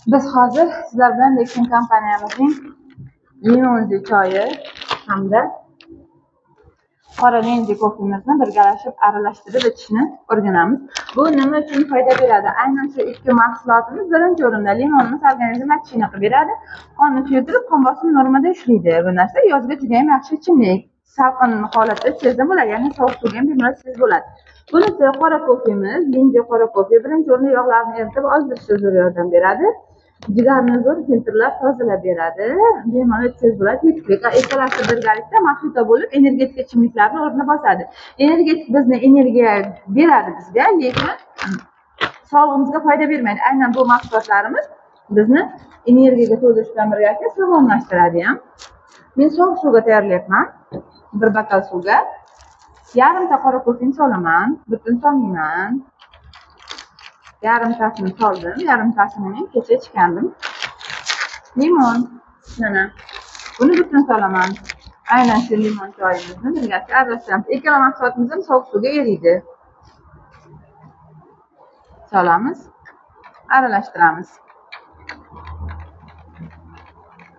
Biz hozir sizlar bilan Lexin kompaniyamizning limonli choyi hamda qora lendi kofemizni birgalashib aralashtirib ichishni o'rganamiz. Bu nima uchun foyda beradi? Aynan shu ikki mahsulotimiz birinchi o'rinda limonimiz organizmga achishini qilib beradi. Qonni suyultirib, qon bosimini normada ushlaydi. Bu narsa yozga juda ham yaxshi ichimlik. Salqin holatda sezim bo'ladi, ya'ni sovuq suvga ham bemalol sezib bo'ladi. Bunisi qora kofemiz, lendi qora kofe birinchi o'rinda yog'larni eritib ozdirishga zo'r yordam beradi. Jigarni zo'r filtrlab tozalab beradi. Bemalol tez bo'ladi. Ikkalasi birgalikda mahsuta bo'lib energetik ichimliklarni o'rnini bosadi. Energetik bizni energiya beradi bizga, lekin sog'lig'imizga foyda bermaydi. Aynan bu mahsulotlarimiz bizni energiyaga to'ldirish bilan birga sog'lomlashtiradi ham. Men sovuq suvga tayyorlayapman. Bir bokal suvga yarimta qora kofeni solaman, butun solmayman. Yarimtasini soldim, yarimtasini men kecha ichgandim. Limon, mana buni butun solaman. Aynan shu limon choyimizni birgalikda aralashtiramiz. Ikkala mahsulotimiz ham sovuq suvga eriydi. Solamiz, aralashtiramiz.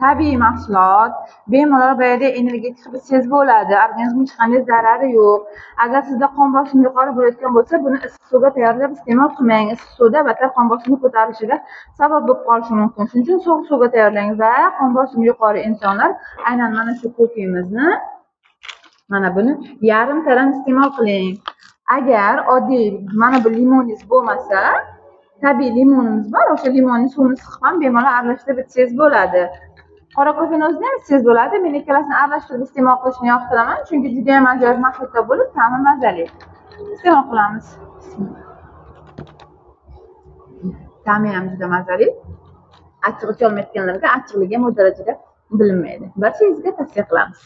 Tabiiy mahsulot, bemalol boyada energetik hid sezib bo'ladi. Organizmga hech qanday zarari yo'q. Agar sizda qon bosimi yuqori bo'layotgan bo'lsa, buni issiq suvga tayyorlab iste'mol qilmang. Issiq suvda battar qon bosimini ko'tarilishiga sabab bo'lib qolishi mumkin. Shuning uchun sovuq suvga tayyorlang va qon bosimi yuqori insonlar aynan mana shu kofemizni mana buni yarimtadan iste'mol qiling. Agar oddiy mana bu limoningiz bo'lmasa, tabiiy limonimiz bor, o'sha limonning suvini siqib ham bemalol aralashtirib ichsangiz bo'ladi. Qora kofeni o'zida ham tez bo'ladi. Men ikkalasini aralashtirib iste'mol qilishni yoqtiraman, chunki juda ham ajoyib mahsulot bo'lib, ta'mi mazali. Iste'mol qilamiz. Ta'mi ham juda mazali. Achchiq icholmayotganlarga achchiqligi ham o'z darajada bilinmaydi. Barchangizga tavsiya qilamiz.